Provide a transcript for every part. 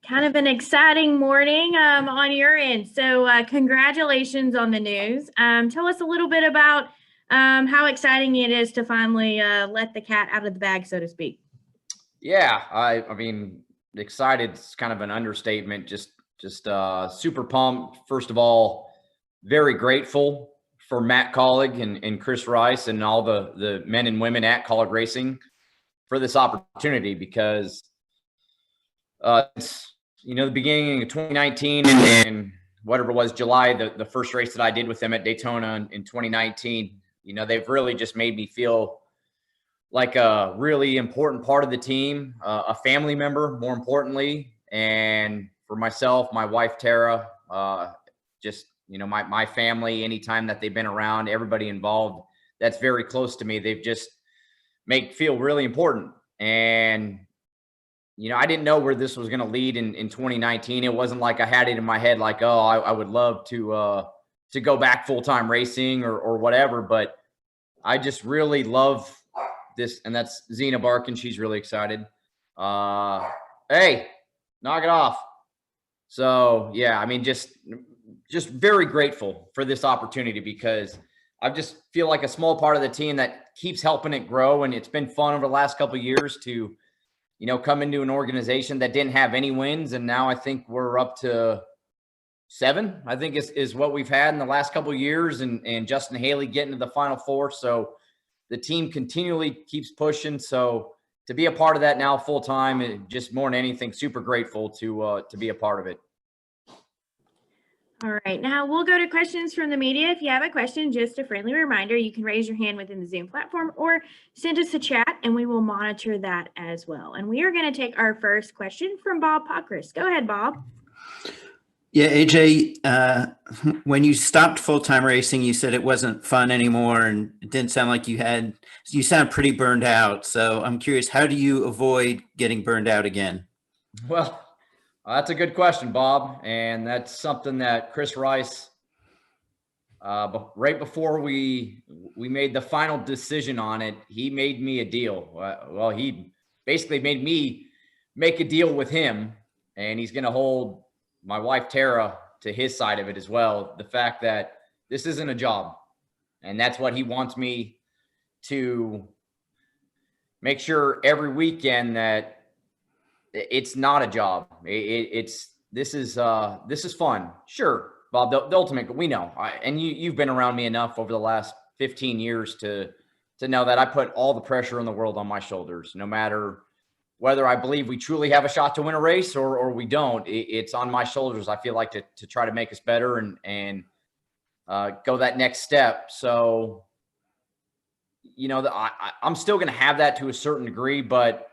Kind of an exciting morning on your end. So congratulations on the news. Tell us a little bit about how exciting it is to finally let the cat out of the bag, so to speak. Yeah, I mean, excited is kind of an understatement. Just super pumped. First of all, very grateful for Matt Kaulig and Chris Rice and all the men and women at Kaulig Racing for this opportunity, because it's the beginning of 2019 and whatever it was, July, the first race that I did with them at Daytona in 2019. They've really just made me feel like a really important part of the team, a family member, more importantly. And for myself, my wife, Tara, my family, anytime that they've been around, everybody involved, that's very close to me. They've just feel really important. And, I didn't know where this was going to lead in 2019. It wasn't like I had it in my head, like, oh, I would love to go back full-time racing or whatever. But I just really love this. And that's Zena Barkin. She's really excited. Hey, knock it off. So yeah, I mean, just very grateful for this opportunity, because I just feel like a small part of the team that keeps helping it grow. And it's been fun over the last couple of years to, come into an organization that didn't have any wins. And now I think we're up to 7, I think is what we've had in the last couple of years, and Justin Haley getting to the Final Four. So the team continually keeps pushing. So to be a part of that now full time, just more than anything, super grateful to be a part of it. All right, now we'll go to questions from the media. If you have a question, just a friendly reminder, you can raise your hand within the Zoom platform or send us a chat and we will monitor that as well. And we are going to take our first question from Bob Pockris. Go ahead, Bob. Yeah, AJ, when you stopped full-time racing, you said it wasn't fun anymore, and it didn't sound like you sound pretty burned out. So I'm curious, how do you avoid getting burned out again? Well, that's a good question, Bob. And that's something that Chris Rice, right before we made the final decision on it, he made me a deal. Well, he basically made me make a deal with him, and he's going to hold my wife, Tara, to his side of it as well. The fact that this isn't a job, and that's what he wants me to make sure every weekend, that it's not a job. This is fun. Sure, Bob, the ultimate, we know, and you've been around me enough over the last 15 years to know that I put all the pressure in the world on my shoulders, no matter whether I believe we truly have a shot to win a race or we don't. It's on my shoulders, I feel like, to try to make us better and go that next step. So, I'm still going to have that to a certain degree, but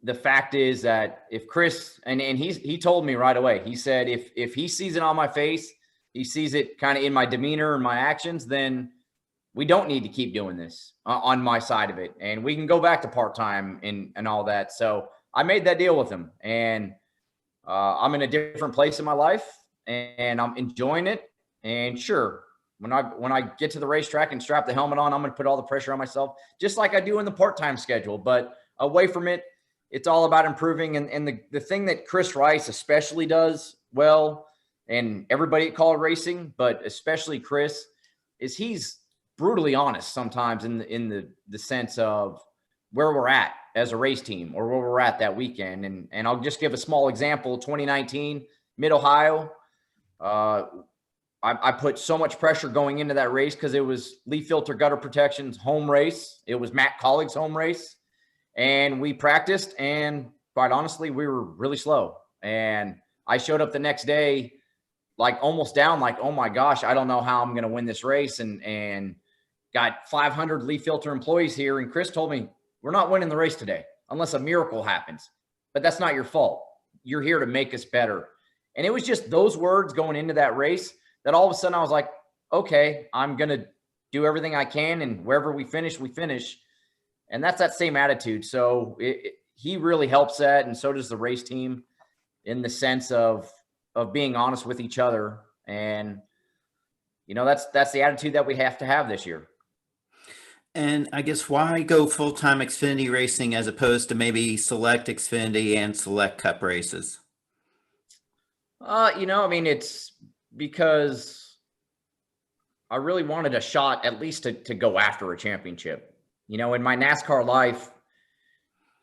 the fact is that if Chris, and he told me right away, he said, if he sees it on my face, he sees it kind of in my demeanor and my actions, then we don't need to keep doing this on my side of it. And we can go back to part-time and all that. So I made that deal with him, and I'm in a different place in my life and I'm enjoying it. And sure, when I get to the racetrack and strap the helmet on, I'm going to put all the pressure on myself, just like I do in the part-time schedule. But away from it, it's all about improving. And the thing that Chris Rice especially does well, and everybody at Kaulig Racing, but especially Chris, is he's brutally honest sometimes in the sense of where we're at as a race team or where we're at that weekend. And I'll just give a small example. 2019, Mid-Ohio, I put so much pressure going into that race because it was leaf filter gutter protection's home race. It was Matt Kaulig's home race. And we practiced, and quite honestly, we were really slow. And I showed up the next day, like almost down, like, oh my gosh, I don't know how I'm going to win this race. And got 500 leaf filter employees here. And Chris told me, we're not winning the race today unless a miracle happens, but that's not your fault. You're here to make us better. And it was just those words going into that race that all of a sudden I was like, okay, I'm going to do everything I can. And wherever we finish, we finish. And that's that same attitude. So he really helps that. And so does the race team, in the sense of being honest with each other. And, that's the attitude that we have to have this year. And I guess, why go full-time Xfinity racing as opposed to maybe select Xfinity and select Cup races? I mean, it's because I really wanted a shot at least to go after a championship. In my NASCAR life,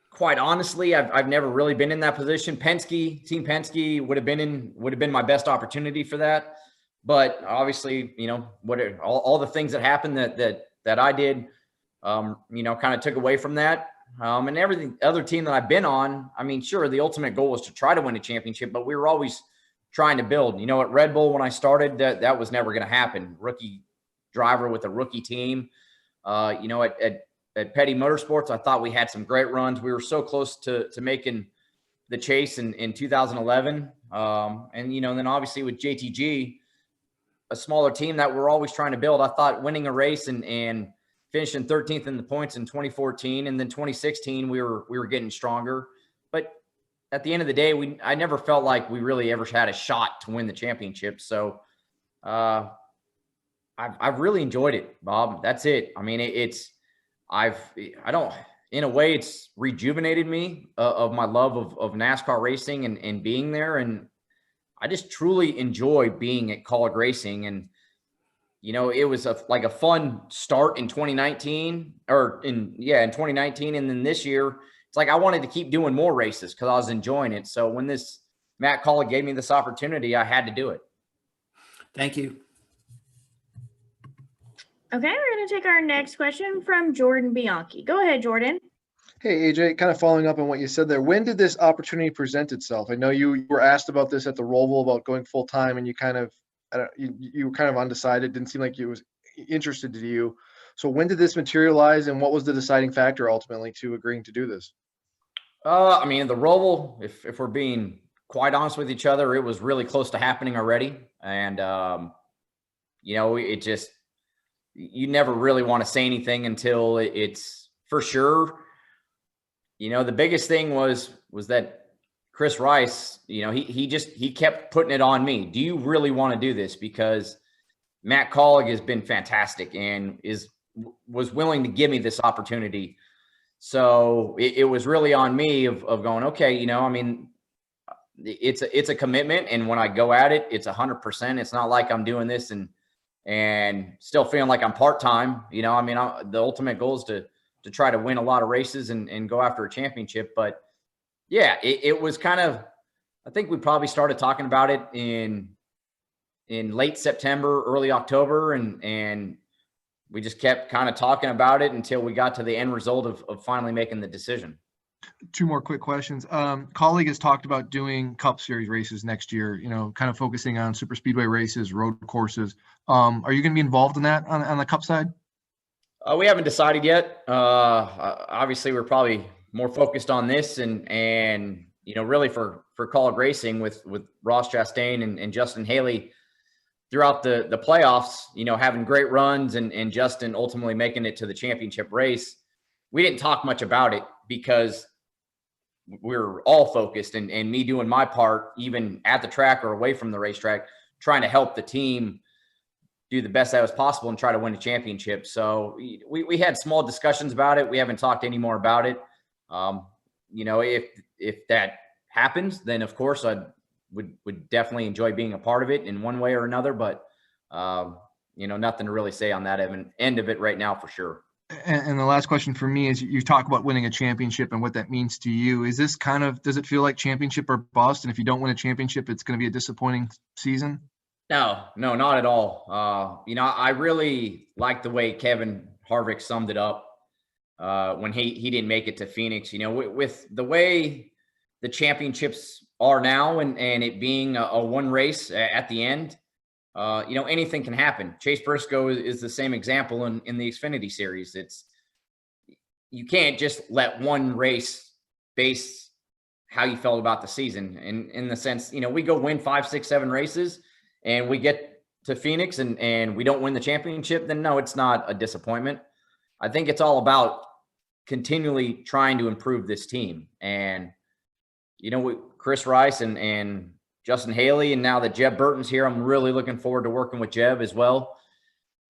quite honestly, I've never really been in that position. Team Penske would have been my best opportunity for that. But obviously, all the things that happened that I did, kind of took away from that. And every other team that I've been on, I mean, sure, the ultimate goal was to try to win a championship, but we were always trying to build. At Red Bull, when I started, that was never going to happen. Rookie driver with a rookie team. At Petty Motorsports, I thought we had some great runs. We were so close to making the chase in 2011. Then obviously with JTG, a smaller team that we're always trying to build. I thought winning a race and finishing 13th in the points in 2014, and then 2016 we were getting stronger. But at the end of the day, I never felt like we really ever had a shot to win the championship. So I've really enjoyed it, Bob. That's it. I mean, in a way, it's rejuvenated me of my love of NASCAR racing and being there. And I just truly enjoy being at Kaulig Racing. And, it was like a fun start in 2019 in 2019. And then this year, it's like I wanted to keep doing more races because I was enjoying it. So when Matt Kaulig gave me this opportunity, I had to do it. Thank you. Okay, we're going to take our next question from Jordan Bianchi. Go ahead, Jordan. Hey, AJ, kind of following up on what you said there. When did this opportunity present itself? I know you were asked about this at the Roval about going full time, and you were kind of undecided. Didn't seem like it was interested to you. So when did this materialize, and what was the deciding factor ultimately to agreeing to do this? I mean, the Roval, if we're being quite honest with each other, it was really close to happening already. And, it just, you never really want to say anything until it's for sure. The biggest thing was that Chris Rice, he kept putting it on me. Do you really want to do this? Because Matt Kaulig has been fantastic and was willing to give me this opportunity. So it was really on me of going, okay, I mean, it's a commitment. And when I go at it, it's 100%. It's not like I'm doing this and still feeling like I'm part-time. I mean, the ultimate goal is to try to win a lot of races and go after a championship. But yeah, it was kind of, I think we probably started talking about it in late September, early October. And we just kept kind of talking about it until we got to the end result of finally making the decision. Two more quick questions. Kaulig has talked about doing Cup Series races next year, kind of focusing on super speedway races, road courses. Are you going to be involved in that on the Cup side? We haven't decided yet. Obviously, we're probably more focused on this and really for Kaulig Racing with Ross Chastain and Justin Haley throughout the playoffs, having great runs and Justin ultimately making it to the championship race. We didn't talk much about it because we're all focused and me doing my part, even at the track or away from the racetrack, trying to help the team do the best that was possible and try to win a championship. So we had small discussions about it. We haven't talked any more about it. If that happens, then of course I would definitely enjoy being a part of it in one way or another, but nothing to really say on that end of it right now for sure. And the last question for me is, you talk about winning a championship and what that means to you. Is this does it feel like championship or bust? And if you don't win a championship, it's going to be a disappointing season? No, not at all. I really like the way Kevin Harvick summed it up when he didn't make it to Phoenix. With the way the championships are now and it being a one race at the end, anything can happen. Chase Briscoe is the same example in the Xfinity Series. You can't just let one race base how you felt about the season. And in the sense, we go win 5, 6, 7 races and we get to Phoenix and we don't win the championship, then no, it's not a disappointment. I think it's all about continually trying to improve this team. And, Chris Rice and Justin Haley, and now that Jeb Burton's here, I'm really looking forward to working with Jeb as well.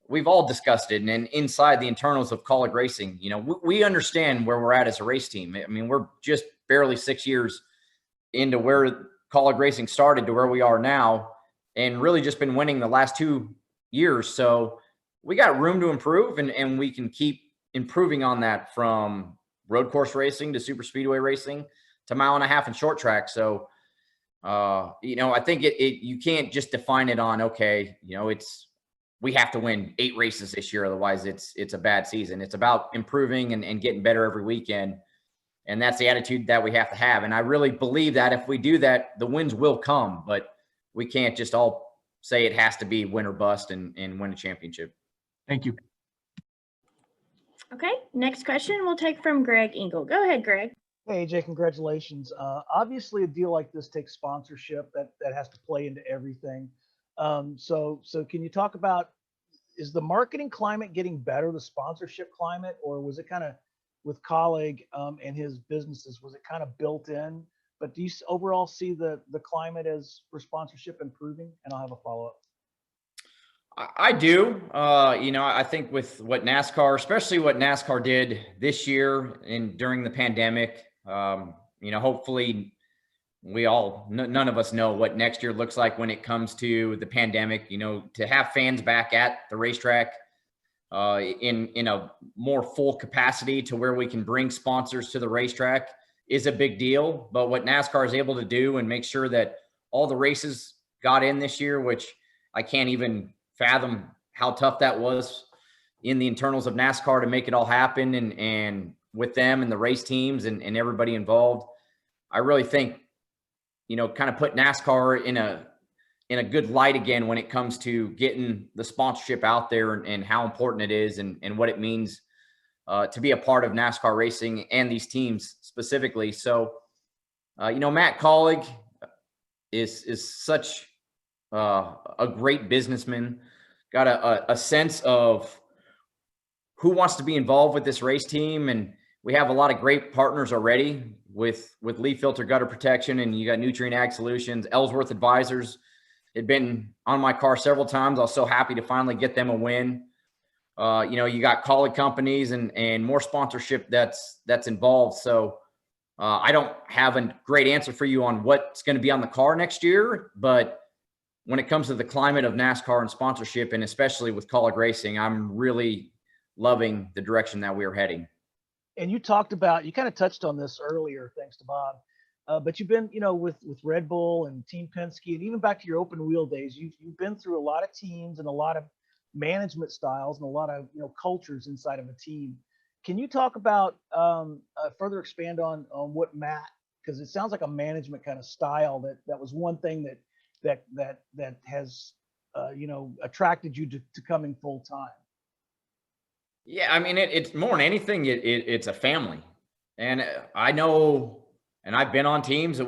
We've all discussed it, and inside the internals of Kaulig Racing, we understand where we're at as a race team. I mean, we're just barely 6 years into where Kaulig Racing started to where we are now, and really just been winning the last 2 years. So we got room to improve, and we can keep improving on that, from road course racing to super speedway racing to mile and a half and short track. So, I think you can't just define it on, okay, we have to win 8 races this year. Otherwise it's a bad season. It's about improving and getting better every weekend. And that's the attitude that we have to have. And I really believe that if we do that, the wins will come, but we can't just all say it has to be win or bust and win a championship. Thank you. Okay, next question we'll take from Greg Engel. Go ahead, Greg. Hey, AJ, congratulations. Obviously, a deal like this takes sponsorship that has to play into everything. So can you talk about, is the marketing climate getting better, the sponsorship climate, or was it kind of with Kaulig and his businesses, was it kind of built in? But do you overall see the climate as for sponsorship improving? And I'll have a follow-up. I do. I think with what NASCAR, especially what NASCAR did this year and during the pandemic, hopefully none of us know what next year looks like when it comes to the pandemic. To have fans back at the racetrack in a more full capacity to where we can bring sponsors to the racetrack is a big deal. But what NASCAR is able to do and make sure that all the races got in this year, which I can't even fathom how tough that was in the internals of NASCAR to make it all happen, and with them and the race teams and everybody involved. I really think, kind of put NASCAR in a good light again when it comes to getting the sponsorship out there and how important it is and what it means to be a part of NASCAR racing and these teams specifically. So, Matt Kaulig is such a great businessman, got a sense of who wants to be involved with this race team. And we have a lot of great partners already with leaf filter gutter protection, and you got Nutrient Ag Solutions. Ellsworth Advisors had been on my car several times. I was so happy to finally get them a win. You got Kaulig companies and more sponsorship that's involved. So I don't have a great answer for you on what's going to be on the car next year, but when it comes to the climate of NASCAR and sponsorship, and especially with Kaulig Racing, I'm really loving the direction that we are heading. And you kind of touched on this earlier, thanks to Bob, but you've been, with Red Bull and Team Penske, and even back to your open wheel days, you've been through a lot of teams and a lot of management styles and a lot of, cultures inside of a team. Can you talk about, further expand on what Matt, because it sounds like a management kind of style that was one thing that has, attracted you to coming full time? Yeah, I mean, it's more than anything, it's a family. And I know, and I've been on teams that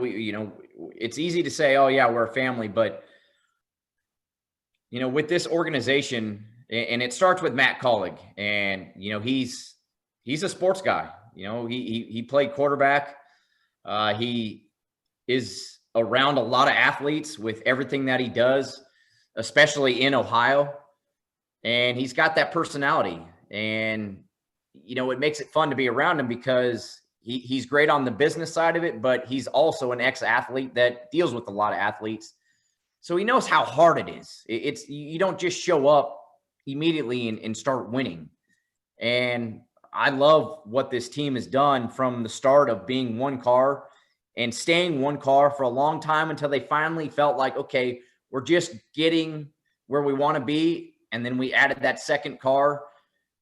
it's easy to say, oh yeah, we're a family, but with this organization, and it starts with Matt Kaulig, and he's a sports guy. He played quarterback. He is around a lot of athletes with everything that he does, especially in Ohio. And he's got that personality, and it makes it fun to be around him because he's great on the business side of it, but he's also an ex-athlete that deals with a lot of athletes. So he knows how hard it is. You don't just show up immediately and start winning. And I love what this team has done from the start of being one car and staying one car for a long time until they finally felt like, okay, we're just getting where we want to be. And then we added that second car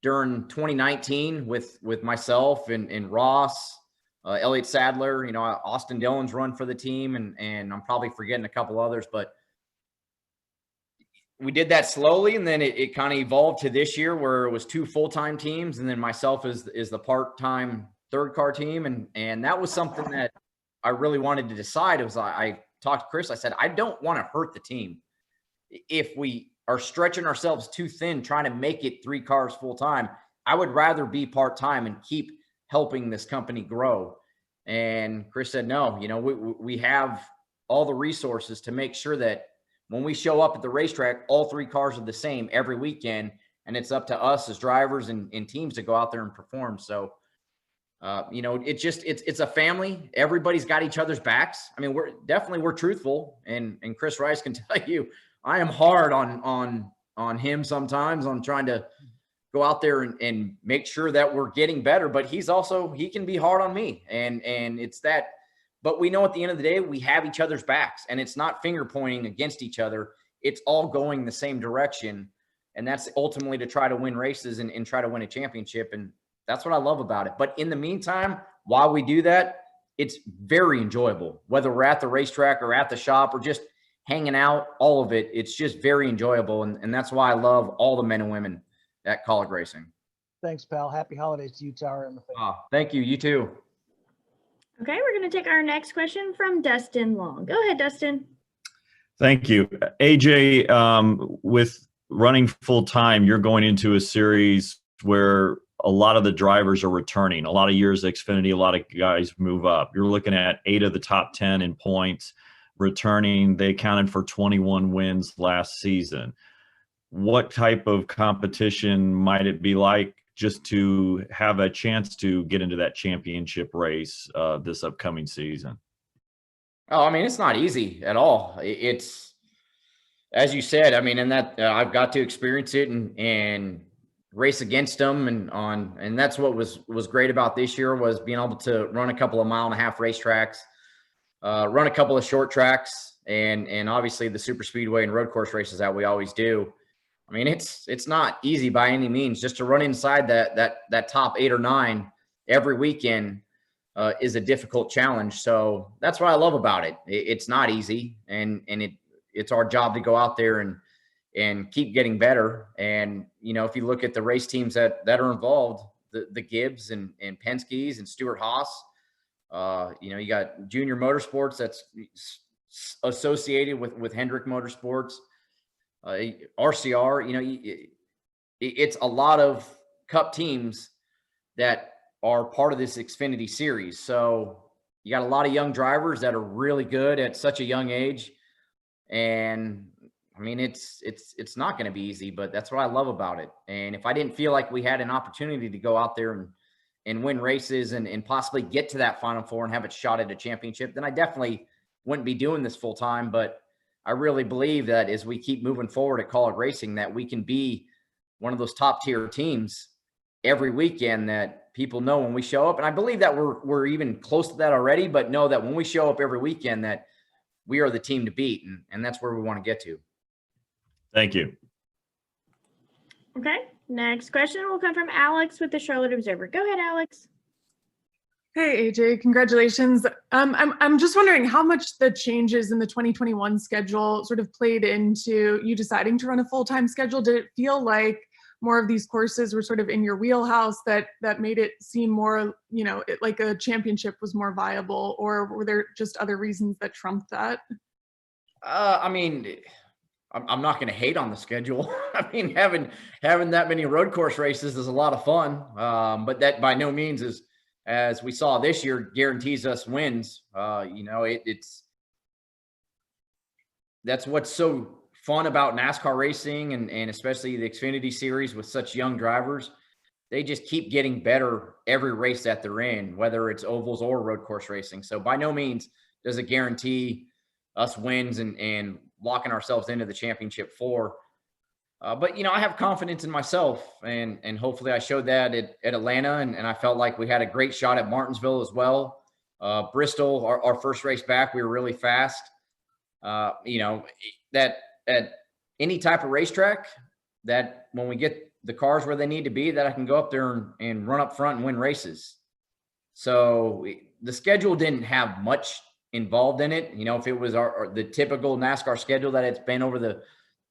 during 2019 with myself and Ross, Elliott Sadler, Austin Dillon's run for the team, and I'm probably forgetting a couple others, but we did that slowly, and then it kind of evolved to this year where it was 2 full-time teams, and then myself is the part-time third car team, and that was something that I really wanted to decide. It was I talked to Chris. I said, I don't want to hurt the team if we are stretching ourselves too thin trying to make it 3 cars full-time. I would rather be part-time and keep helping this company grow. And Chris said, no, we have all the resources to make sure that when we show up at the racetrack, all 3 cars are the same every weekend, and it's up to us as drivers and teams to go out there and perform. So It's a family. Everybody's got each other's backs. I mean, we're truthful, and Chris Rice can tell you, I am hard on him sometimes on trying to go out there and make sure that we're getting better. But he can be hard on me, and it's that. But we know at the end of the day, we have each other's backs, and it's not finger pointing against each other. It's all going the same direction, and that's ultimately to try to win races and try to win a championship. And that's what I love about it. But in the meantime, while we do that, it's very enjoyable, whether we're at the racetrack or at the shop or just hanging out, all of it. It's just very enjoyable. And that's why I love all the men and women at Kaulig Racing. Thanks, pal. Happy holidays to you, Tower, and the family. Thank you. You too. Okay, we're going to take our next question from Dustin Long. Go ahead, Dustin. Thank you. AJ, with running full time, you're going into a series where a lot of the drivers are returning. A lot of years at Xfinity, a lot of guys move up. You're looking at 8 of the top 10 in points returning. They accounted for 21 wins last season. What type of competition might it be like just to have a chance to get into that championship race this upcoming season? Oh, I mean, it's not easy at all. It's, as you said, I mean, and that I've got to experience it and race against them and that's what was great about this year, was being able to run a couple of 1.5 mile racetracks, run a couple of short tracks, and obviously the super speedway and road course races that we always do. I mean, it's not easy by any means. Just to run inside that top 8 or 9 every weekend is a difficult challenge. So that's what I love about it. It's not easy, and it's our job to go out there and keep getting better. And, if you look at the race teams that are involved, the Gibbs and Penske's and Stewart Haas, you got Junior Motorsports that's associated with Hendrick Motorsports, RCR, it's a lot of Cup teams that are part of this Xfinity Series. So you got a lot of young drivers that are really good at such a young age. And I mean, it's not going to be easy, but that's what I love about it. And if I didn't feel like we had an opportunity to go out there and win races and possibly get to that Final Four and have a shot at a championship, then I definitely wouldn't be doing this full time. But I really believe that as we keep moving forward at Kaulig Racing, that we can be one of those top tier teams every weekend that people know when we show up. And I believe that we're even close to that already, but know that when we show up every weekend that we are the team to beat. And that's where we want to get to. Thank you. Okay, next question will come from Alex with the Charlotte Observer. Go ahead, Alex. Hey, AJ, congratulations. I'm just wondering how much the changes in the 2021 schedule sort of played into you deciding to run a full-time schedule. Did it feel like more of these courses were sort of in your wheelhouse that made it seem more, like a championship was more viable, or were there just other reasons that trumped that? I mean, I'm not going to hate on the schedule. I mean, having that many road course races is a lot of fun, but that by no means is, as we saw this year, guarantees us wins. That's what's so fun about NASCAR racing and especially the Xfinity Series with such young drivers. They just keep getting better every race that they're in, whether it's ovals or road course racing. So by no means does it guarantee us wins and locking ourselves into the championship four. But I have confidence in myself, and hopefully I showed that at Atlanta, and I felt like we had a great shot at Martinsville as well. Bristol, our first race back, we were really fast. That at any type of racetrack, that when we get the cars where they need to be, that I can go up there and run up front and win races. So the schedule didn't have much involved in it. If it was the typical NASCAR schedule that it's been over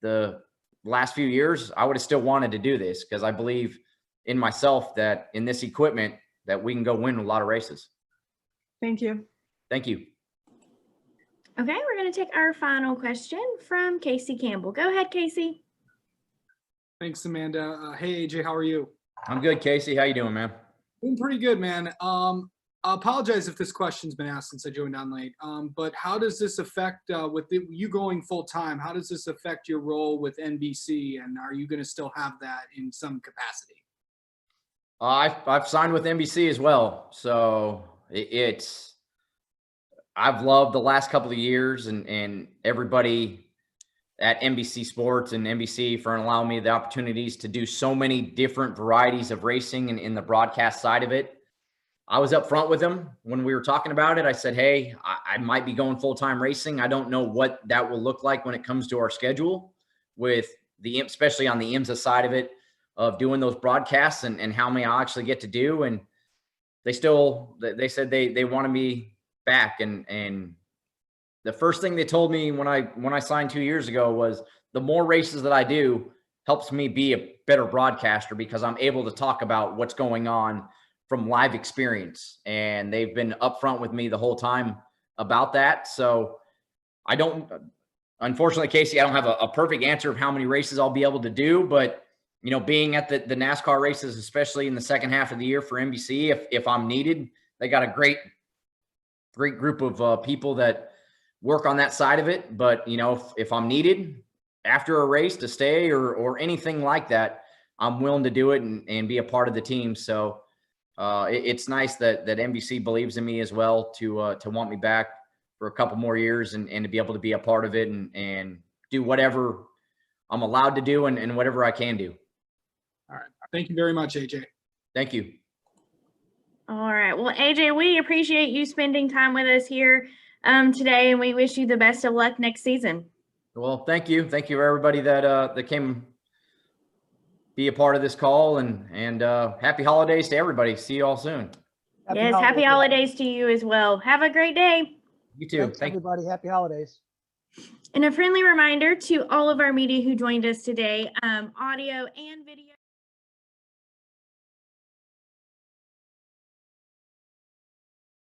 the last few years, I would have still wanted to do this because I believe in myself that in this equipment that we can go win a lot of races. Thank you. Thank you. Okay, we're going to take our final question from Casey Campbell. Go ahead, Casey. Thanks, Amanda. Hey, AJ, how are you? I'm good, Casey. How you doing, man? Doing pretty good, man. I apologize if this question's been asked since I joined on late. But how does this affect, you going full time, how does this affect your role with NBC? And are you going to still have that in some capacity? I've signed with NBC as well, so I've loved the last couple of years and everybody at NBC Sports and NBC for allowing me the opportunities to do so many different varieties of racing and in the broadcast side of it. I was up front with them when we were talking about it. I said, hey, I might be going full-time racing. I don't know what that will look like when it comes to our schedule with especially on the IMSA side of it, of doing those broadcasts and how many I'll actually get to do. And they said they wanted me back. And the first thing they told me when I signed 2 years ago was the more races that I do helps me be a better broadcaster because I'm able to talk about what's going on from live experience. And they've been upfront with me the whole time about that. So unfortunately, Casey, I don't have a perfect answer of how many races I'll be able to do, but being at the NASCAR races, especially in the second half of the year for NBC, if I'm needed, they got a great group of people that work on that side of it. But if I'm needed after a race to stay or anything like that, I'm willing to do it and be a part of the team. So it's nice that NBC believes in me as well to want me back for a couple more years and to be able to be a part of it and do whatever I'm allowed to do and whatever I can do. All right. Thank you very much, AJ. Thank you. All right. Well, AJ, we appreciate you spending time with us here today, and we wish you the best of luck next season. Well, thank you. Thank you, everybody that came be a part of this call, and happy holidays to everybody. See you all soon. Happy holidays to you as well. Have a great day. You too. Thanks, Thank you. everybody. Happy holidays. And a friendly reminder to all of our media who joined us today, audio and video.